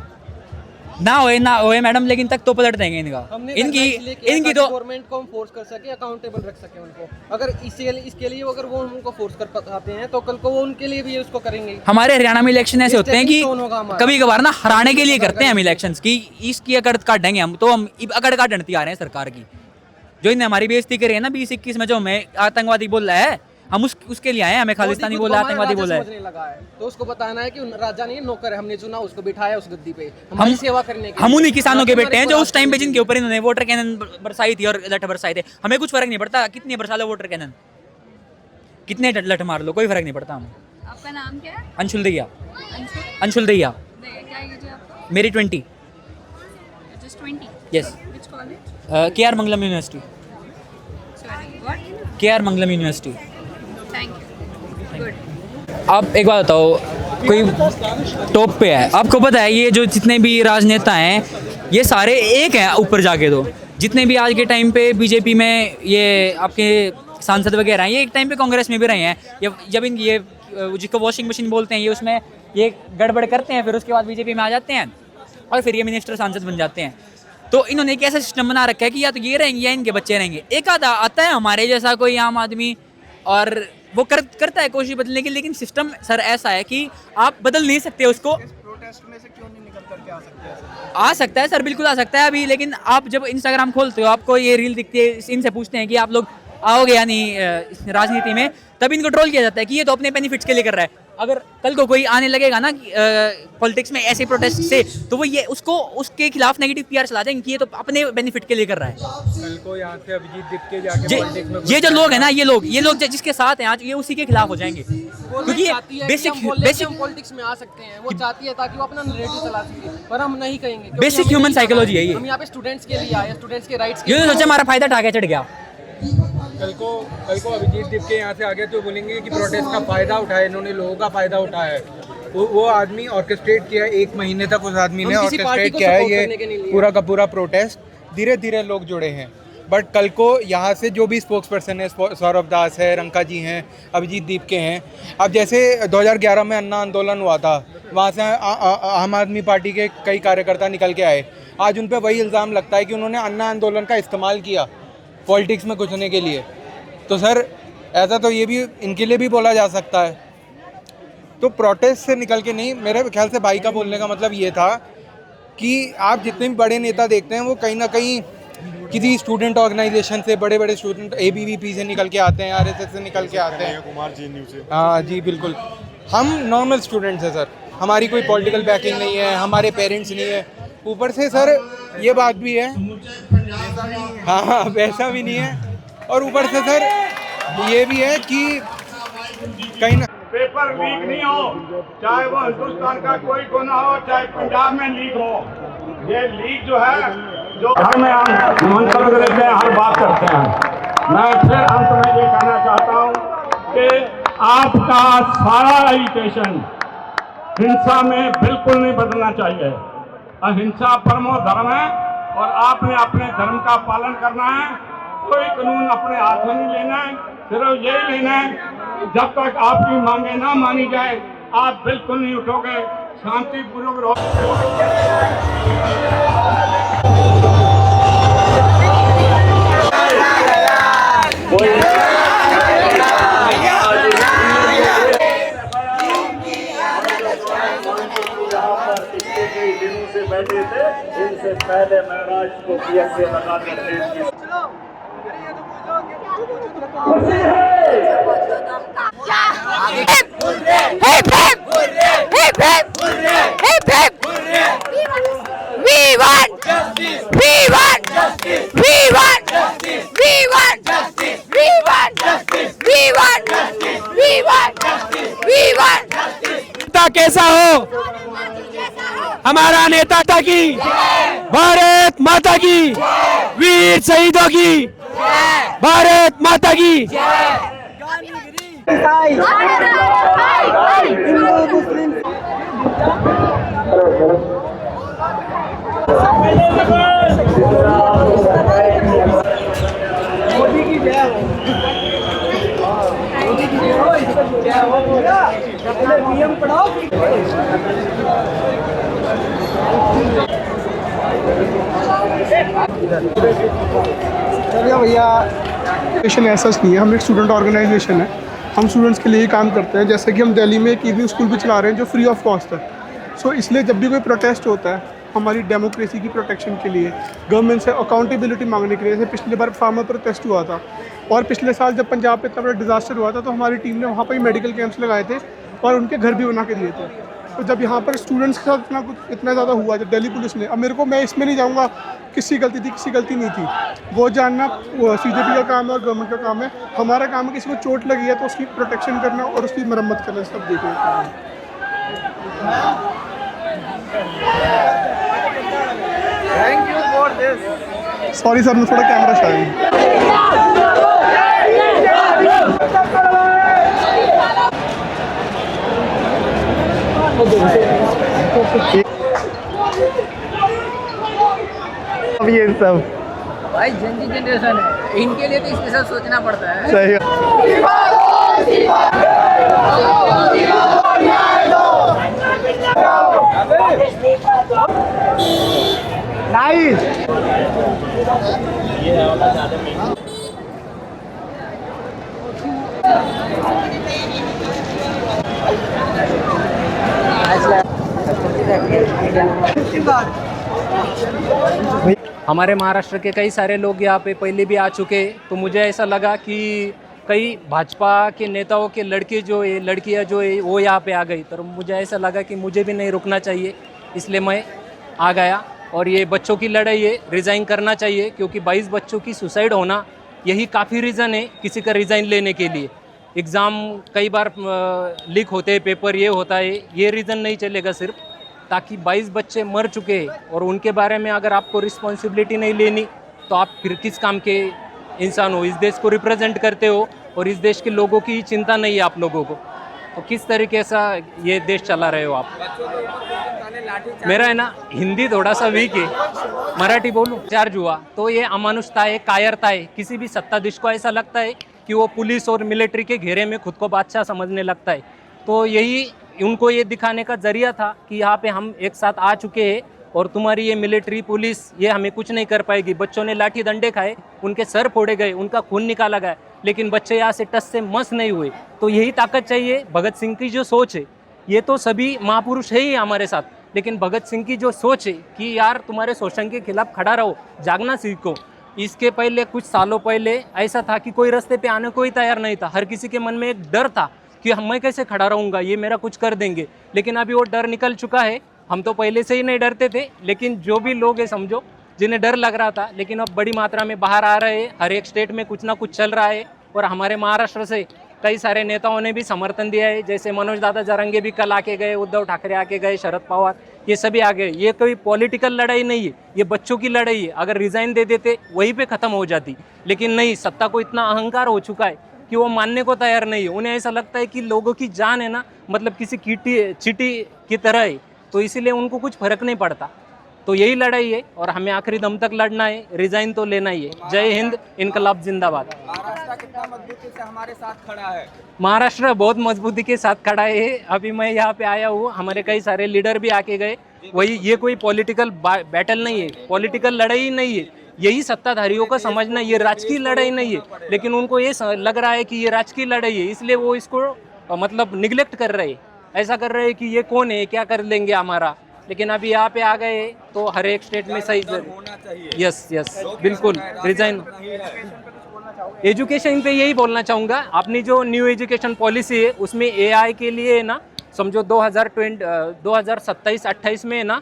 ना होए मैडम, लेकिन तक तो पलट देंगे इनकी तो गवर्नमेंट को हम फोर्स कर सके, अकाउंटेबल रख सके उनको। अगर इसके लिए अगर वो उनको फोर्स कर पाते हैं तो कल को वो उनके लिए भी ये उसको करेंगे। हमारे हरियाणा में इलेक्शन ऐसे होते हैं कि कभी कभार ना हराने के लिए करते हैं हम इलेक्शंस की, इसकी अकड़ काटेंगे हम, तो हम अकड़ काटती आ रहे हैं सरकार की, जो इन्हें हमारी बेइज्जती करी है ना 2021 में, जो हमें आतंकवादी बोल रहा है, हम उसके लिए आए हैं। हमें खालिस्तानी बोला, आतंकवादी बोला है, तो उसको बताना है कि राजा नहीं नौकर है, हमने चुना उसको बिठाया उस गद्दी पे हमारी सेवा करने के। हम उन्हीं किसानों के बेटे हैं जो उस टाइम पे जिनके ऊपर इन्होंने वाटर कैनन बरसाई थी और लठ बरसाए थे। हमें कुछ फर्क नहीं पड़ता कितने बरसा लो वाटर कैनन, कितने लठ मार लो, कोई फर्क नहीं पड़ता हमें। आपका नाम क्या है? अंशुल दैया। अंशुल दैया। क्या एज है आपका? मेरी 20। Just 20? Yes. Which college? KR Mangalam university. Sorry, what? KR Mangalam university. Thank you. Good. आप एक बात बताओ, कोई टॉप पे है, आपको पता है ये जो जितने भी राजनेता हैं ये सारे एक हैं ऊपर जाके, तो जितने भी आज के टाइम पे बीजेपी में ये आपके सांसद वगैरह हैं, ये एक टाइम पे कांग्रेस में भी रहे हैं। ये जब ये जिसको वॉशिंग मशीन बोलते हैं, ये उसमें ये गड़बड़ करते हैं, फिर उसके बाद बीजेपी में आ जाते हैं और फिर ये मिनिस्टर सांसद बन जाते हैं। तो इन्होंने एक ऐसा सिस्टम बना रखा है कि या तो ये रहेंगे या इनके बच्चे रहेंगे। एक आधा आता है हमारे जैसा कोई आम आदमी और वो करता है कोशिश बदलने की, लेकिन सिस्टम सर ऐसा है कि आप बदल नहीं सकते उसको। प्रोटेस्ट में से क्यों नहीं निकल करके आ सकते हैं? आ सकता है सर, बिल्कुल आ सकता है अभी, लेकिन आप जब इंस्टाग्राम खोलते हो आपको ये रील दिखती है, इनसे पूछते हैं कि आप लोग आओगे या नहीं राजनीति में, तब इनको ट्रोल किया जाता है कि ये तो अपने बेनिफिट्स के लिए कर रहा है। अगर कल को कोई आने लगेगा ना पॉलिटिक्स में ऐसे प्रोटेस्ट से, तो वो ये उसके खिलाफ नेगेटिव पीआर चला देंगे कि ये तो अपने बेनिफिट के लिए कर रहा है। कल को यहाँ से अभिजीत दीपके जाके पॉलिटिक्स में ये जो लोग हैं ना, ये लोग जिसके साथ हैं आज, ये उसी के खिलाफ हो जाएंगे, क्योंकि ये बेसिक पॉलिटिक्स में आ सकते हैं। वो चाहती है ताकि वो अपना नैरेटिव चला सके, पर हम नहीं कहेंगे। बेसिक ह्यूमन साइकोलॉजी है ये। हम यहाँ पे स्टूडेंट्स के लिए आए, स्टूडेंट्स के राइट्स के ये सोचा हमारा फायदा उठा के चढ़ गया। कल को अभिजीत दीपके यहाँ से आगे तो बोलेंगे कि प्रोटेस्ट का फायदा उठाया, इन्होंने लोगों का फायदा उठाया है। वो आदमी ऑर्केस्ट्रेट किया, 1 महीने तक उस आदमी ने ऑर्केस्ट्रेट किया है ये पूरा का पूरा प्रोटेस्ट। धीरे धीरे लोग जुड़े हैं, बट कल को यहाँ से जो भी स्पोक्स पर्सन है, सौरभ दास है, रंका जी हैं, अभिजीत दीपके हैं। अब जैसे 2011 में अन्ना आंदोलन हुआ था, वहाँ से आम आदमी पार्टी के कई कार्यकर्ता निकल के आए। आज उन पर वही इल्ज़ाम लगता है कि उन्होंने अन्ना आंदोलन का इस्तेमाल किया पॉलिटिक्स में घुसने के लिए। तो सर ऐसा तो ये भी इनके लिए भी बोला जा सकता है। तो प्रोटेस्ट से निकल के नहीं, मेरे ख्याल से भाई का बोलने का मतलब ये था कि आप जितने भी बड़े नेता देखते हैं वो कहीं ना कहीं किसी स्टूडेंट ऑर्गेनाइजेशन से, बड़े बड़े स्टूडेंट ABVP से निकल के आते हैं, RSS से निकल के आते हैं, कुमार JNU से। हाँ जी बिल्कुल, हम नॉर्मल स्टूडेंट्स हैं सर, हमारी कोई पॉलिटिकल बैकिंग नहीं है, हमारे पेरेंट्स नहीं है, ऊपर से सर ये बात भी है, हाँ हाँ वैसा भी नहीं है, और ऊपर से सर ये भी है कि कहीं ना पेपर लीक नहीं हो, चाहे वो हिंदुस्तान का कोई गुना हो, चाहे पंजाब में लीक हो, ये लीक जो है जो हर में हम मंत्र लेते हैं, हर बात करते हैं। मैं फिर अंत में ये कहना चाहता हूँ कि आपका सारा एजुकेशन हिंसा में बिल्कुल नहीं बदलना चाहिए। अहिंसा परमो धर्म है और आपने अपने धर्म का पालन करना है। कोई कानून अपने हाथ में नहीं लेना है, सिर्फ यही लेना है कि जब तक आपकी मांगे ना मानी जाए आप बिल्कुल नहीं उठोगे, शांतिपूर्वक रहो। दिनों से बैठे थे, इनसे पहले महराज को पीएम से लगा करते कैसा हो हमारा नेता की, भारत माता की, वीर शहीदों की, भारत माता की। मोदी की जय हो, मोदी की जय हो, जय हो, नियम पढ़ाओ। भैया ऑर्गेनाइजेशन ऐसा नहीं है, हम एक स्टूडेंट ऑर्गेनाइजेशन है, हम स्टूडेंट्स के लिए ही काम करते हैं। जैसे कि हम दिल्ली में एक इवनिंग स्कूल भी चला रहे हैं जो फ्री ऑफ कॉस्ट है। सो इसलिए जब भी कोई प्रोटेस्ट होता है हमारी डेमोक्रेसी की प्रोटेक्शन के लिए, गवर्नमेंट से अकाउंटेबिलिटी मांगने के लिए, जैसे पिछले बार फार्मर प्रोटेस्ट हुआ था और पिछले साल जब पंजाब में इतना बड़ा डिजास्टर हुआ था तो हमारी टीम ने वहाँ पर ही मेडिकल कैंप्स लगाए थे और उनके घर भी बना के दिए थे। तो जब यहाँ पर स्टूडेंट्स के साथ इतना ज़्यादा हुआ जब दिल्ली पुलिस ने, अब मेरे को, मैं इसमें नहीं जाऊँगा किसकी गलती थी किसी गलती नहीं थी, वो जानना CJP का काम है और गवर्नमेंट का काम है। हमारा काम है किसी को चोट लगी है तो उसकी प्रोटेक्शन करना और उसकी मरम्मत करना, सब देखना। Thank you for this. Sorry sir, मैं थोड़ा कैमरा शाय अब ये सब भाई जनरेशन है, इनके लिए तो इसके साथ सोचना पड़ता है। सही नाइस। हमारे महाराष्ट्र के कई सारे लोग यहाँ पे पहले भी आ चुके, तो मुझे ऐसा लगा कि कई भाजपा के नेताओं के लड़के जो है, लड़कियाँ जो है वो यहाँ पे आ गई, तो मुझे ऐसा लगा कि मुझे भी नहीं रुकना चाहिए, इसलिए मैं आ गया। और ये बच्चों की लड़ाई है, रिज़ाइन करना चाहिए, क्योंकि 22 बच्चों की सुसाइड होना यही काफ़ी रीज़न है किसी का रिज़ाइन लेने के लिए। एग्ज़ाम कई बार लीक होते हैं, पेपर ये होता है, ये रीज़न नहीं चलेगा सिर्फ, ताकि 22 बच्चे मर चुके हैं और उनके बारे में अगर आपको रिस्पॉन्सिबिलिटी नहीं लेनी तो आप फिर किस काम के इंसान हो? इस देश को रिप्रेजेंट करते हो और इस देश के लोगों की चिंता नहीं है आप लोगों को, तो किस तरीके से ये देश चला रहे हो आप? मेरा है ना हिंदी थोड़ा सा वीक है, मराठी बोलूँ। चार्ज हुआ तो ये अमानुषता है, कायरता है। किसी भी सत्ताधीश को ऐसा लगता है कि वो पुलिस और मिलिट्री के घेरे में खुद को बादशाह समझने लगता है, तो यही उनको ये दिखाने का जरिया था कि यहाँ पे हम एक साथ आ चुके हैं और तुम्हारी ये मिलिट्री पुलिस ये हमें कुछ नहीं कर पाएगी। बच्चों ने लाठी डंडे खाए, उनके सर फोड़े गए, उनका खून निकाला गया, लेकिन बच्चे यहाँ से टस से मस नहीं हुए। तो यही ताकत चाहिए। भगत सिंह की जो सोच है, ये तो सभी महापुरुष है ही हमारे साथ, लेकिन भगत सिंह की जो सोच है कि यार तुम्हारे शोषण के खिलाफ खड़ा रहो, जागना सीखो। इसके पहले कुछ सालों पहले ऐसा था कि कोई रास्ते पे आने को ही तैयार नहीं था। हर किसी के मन में एक डर था कि मैं कैसे खड़ा रहूँगा, ये मेरा कुछ कर देंगे। लेकिन अभी वो डर निकल चुका है हम तो पहले से ही नहीं डरते थे, लेकिन जो भी लोग हैं समझो जिन्हें डर लग रहा था, लेकिन अब बड़ी मात्रा में बाहर आ रहे हैं। हर एक स्टेट में कुछ ना कुछ चल रहा है और हमारे महाराष्ट्र से कई सारे नेताओं ने भी समर्थन दिया है। जैसे मनोज दादा जरंगे भी कल आके गए, उद्धव ठाकरे आके गए, शरद पवार, ये सभी आ गए। ये कोई पॉलिटिकल लड़ाई नहीं है, ये बच्चों की लड़ाई है। अगर रिजाइन दे देते वहीं पे ख़त्म हो जाती, लेकिन नहीं, सत्ता को इतना अहंकार हो चुका है कि वो मानने को तैयार नहीं है। उन्हें ऐसा लगता है कि लोगों की जान है ना, मतलब किसी चींटी की तरह है, तो इसीलिए उनको कुछ फर्क नहीं पड़ता। तो यही लड़ाई है और हमें आखिरी दम तक लड़ना है, रिजाइन तो लेना ही है। जय हिंद, इनकलाब जिंदाबाद। महाराष्ट्र कितना मजबूती से हमारे साथ खड़ा है? महाराष्ट्र बहुत मजबूती के साथ खड़ा है। अभी मैं यहाँ पे आया हूँ, हमारे कई सारे लीडर भी आके गए। वही, ये कोई पॉलिटिकल बैटल नहीं है, पॉलिटिकल लड़ाई नहीं है। यही सत्ताधारियों का समझना, ये राजकीय लड़ाई नहीं है, लेकिन उनको ये लग रहा है कि ये राजकीय लड़ाई है, इसलिए वो इसको मतलब निगलेक्ट कर रहे हैं। ऐसा कर रहे हैं कि ये कौन है, क्या कर लेंगे हमारा। लेकिन अभी यहाँ पे आ गए तो हर एक स्टेट में सही यस बिल्कुल रिजाइन। एजुकेशन पे यही बोलना चाहूँगा, अपनी जो न्यू एजुकेशन पॉलिसी है उसमें एआई के लिए ना समझो 2027-28 में ना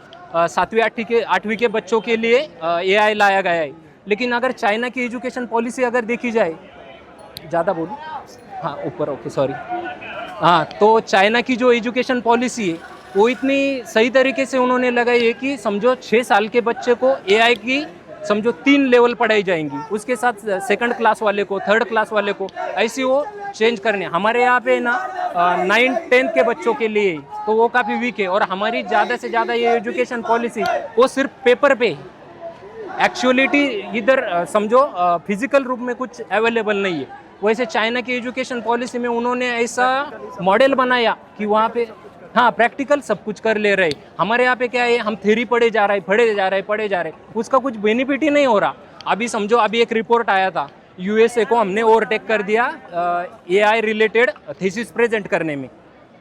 7वीं 8वीं के बच्चों के लिए एआई लाया गया है। लेकिन अगर चाइना की एजुकेशन पॉलिसी अगर देखी जाए, ज़्यादा बोलूँ, हाँ ऊपर, ओके सॉरी, हाँ, तो चाइना की जो एजुकेशन पॉलिसी है वो इतनी सही तरीके से उन्होंने लगाई है कि समझो 6 साल के बच्चे को एआई की समझो 3 लेवल पढ़ाई जाएंगी, उसके साथ 2nd क्लास वाले को, 3rd क्लास वाले को, ऐसी वो चेंज करने। हमारे यहाँ पे ना 9th-10th के बच्चों के लिए तो वो काफ़ी वीक है। और हमारी ज़्यादा से ज़्यादा ये एजुकेशन पॉलिसी वो सिर्फ पेपर पे, एक्चुअलिटी इधर समझो फिजिकल रूप में कुछ अवेलेबल नहीं है। वैसे चाइना की एजुकेशन पॉलिसी में उन्होंने ऐसा मॉडल बनाया कि वहाँ पे हाँ प्रैक्टिकल सब कुछ कर ले रहे। हमारे यहाँ पे क्या है, हम थ्योरी पढ़े जा रहे, उसका कुछ बेनिफिट ही नहीं हो रहा। अभी समझो, अभी एक रिपोर्ट आया था, यूएसए को हमने ओवरटेक कर दिया एआई रिलेटेड थीसिस प्रेजेंट करने में,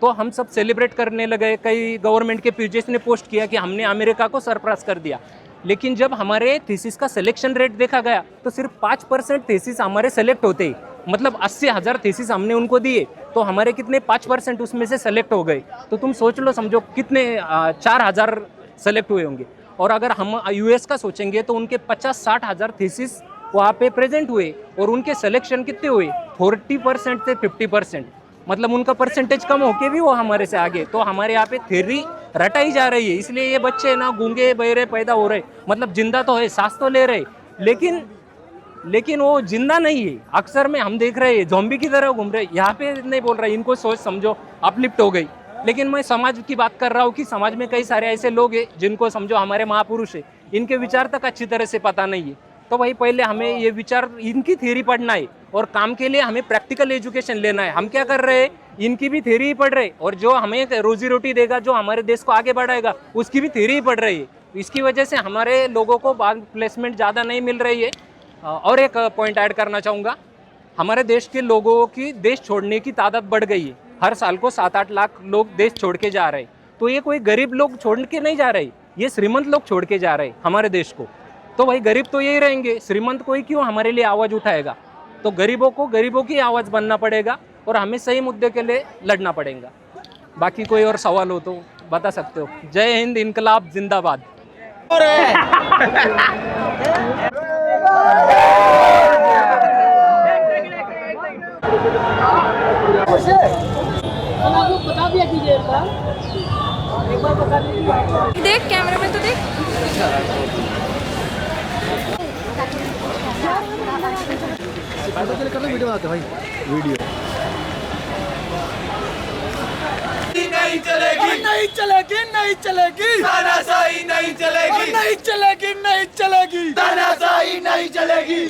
तो हम सब सेलिब्रेट करने लगे। कई गवर्नमेंट के पीजेस ने पोस्ट किया कि हमने अमेरिका को सरपास कर दिया। लेकिन जब हमारे थीसिस का सिलेक्शन रेट देखा गया तो सिर्फ 5% थीसिस हमारे सेलेक्ट होते, मतलब 80,000 थीसिस हमने उनको दिए तो हमारे कितने 5% उसमें से सेलेक्ट हो गए। तो तुम सोच लो, समझो कितने 4,000 सेलेक्ट हुए होंगे। और अगर हम यूएस का सोचेंगे तो उनके 50-60 हज़ार थीसिस वहाँ पे प्रेजेंट हुए और उनके सिलेक्शन कितने हुए, 40% से 50%, मतलब उनका परसेंटेज कम होके भी वो हमारे से आगे। तो हमारे यहाँ पे थ्योरी रटाई जा रही है, इसलिए ये बच्चे ना गूंगे बहरे पैदा हो रहे, मतलब जिंदा तो है, सांस तो ले रहे, लेकिन वो जिंदा नहीं है। अक्सर में हम देख रहे हैं ज़ॉम्बी की तरह घूम रहे। यहाँ पे नहीं बोल रहा, इनको सोच समझो अपलिफ्ट हो गई। लेकिन मैं समाज की बात कर रहा हूँ कि समाज में कई सारे ऐसे लोग हैं जिनको समझो हमारे महापुरुष है, इनके विचार तक अच्छी तरह से पता नहीं है। तो भाई पहले हमें ये विचार, इनकी थ्योरी पढ़ना है और काम के लिए हमें प्रैक्टिकल एजुकेशन लेना है। हम क्या कर रहे हैं, इनकी भी थ्योरी ही पढ़ रहे, और जो हमें रोजी रोटी देगा, जो हमारे देश को आगे बढ़ाएगा, उसकी भी थ्योरी ही पढ़ रही है। इसकी वजह से हमारे लोगों को बाद प्लेसमेंट ज़्यादा नहीं मिल रही है। और एक पॉइंट ऐड करना चाहूँगा, हमारे देश के लोगों की देश छोड़ने की तादाद बढ़ गई है। हर साल को 7-8 लाख लोग देश छोड़ के जा रहे हैं। तो ये कोई गरीब लोग छोड़ के नहीं जा रहे, ये श्रीमंत लोग छोड़ के जा रहे हैं हमारे देश को। तो भाई गरीब तो यही रहेंगे, श्रीमंत कोई क्यों हमारे लिए आवाज़ उठाएगा। तो गरीबों को गरीबों की आवाज़ बनना पड़ेगा और हमें सही मुद्दे के लिए लड़ना पड़ेगा। बाकी कोई और सवाल हो तो बता सकते हो। जय हिंद, इनकलाब जिंदाबाद। बता दिया कीजिए एक बार बता दीजिए। देख कैमरे में तो देख। वीडियो बनाते भाई, वीडियो नहीं चलेगी, नहीं चलेगी, नहीं चलेगी, तानाशाही नहीं चलेगी, नहीं चलेगी, नहीं चलेगी, तानाशाही नहीं चलेगी।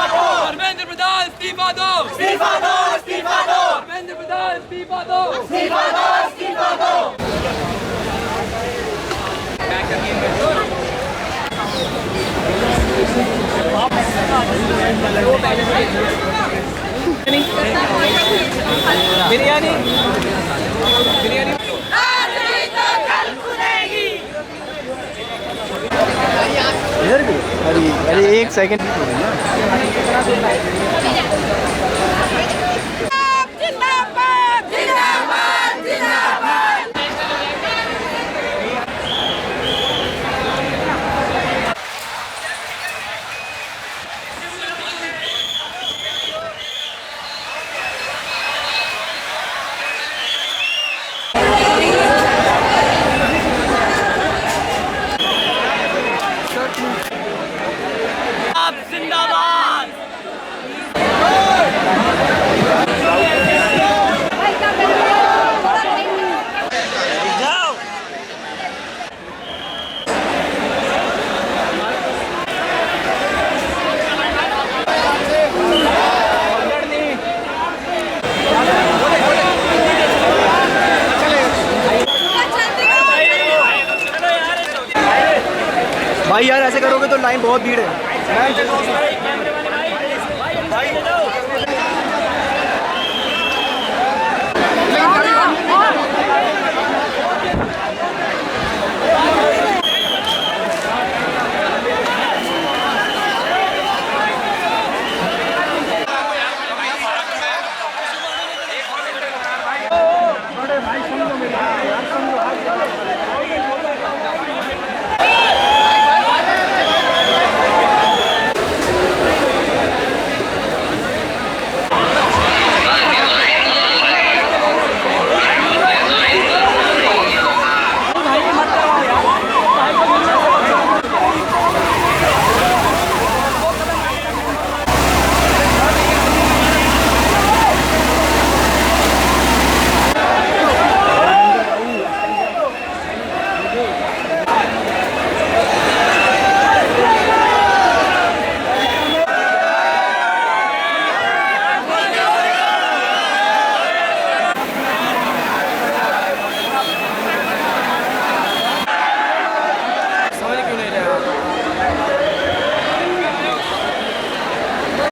धर्मेंद्र प्रधान इस्तीफा दो, इस्तीफा दो, इस्तीफा दो, धर्मेंद्र प्रधान इस्तीफा दो, इस्तीफा दो, इस्तीफा दो। बिरयानी इधर भी, अरे एक सेकंड। जिंदाबाद, जिंदाबाद, टाइम बहुत भीड़ है।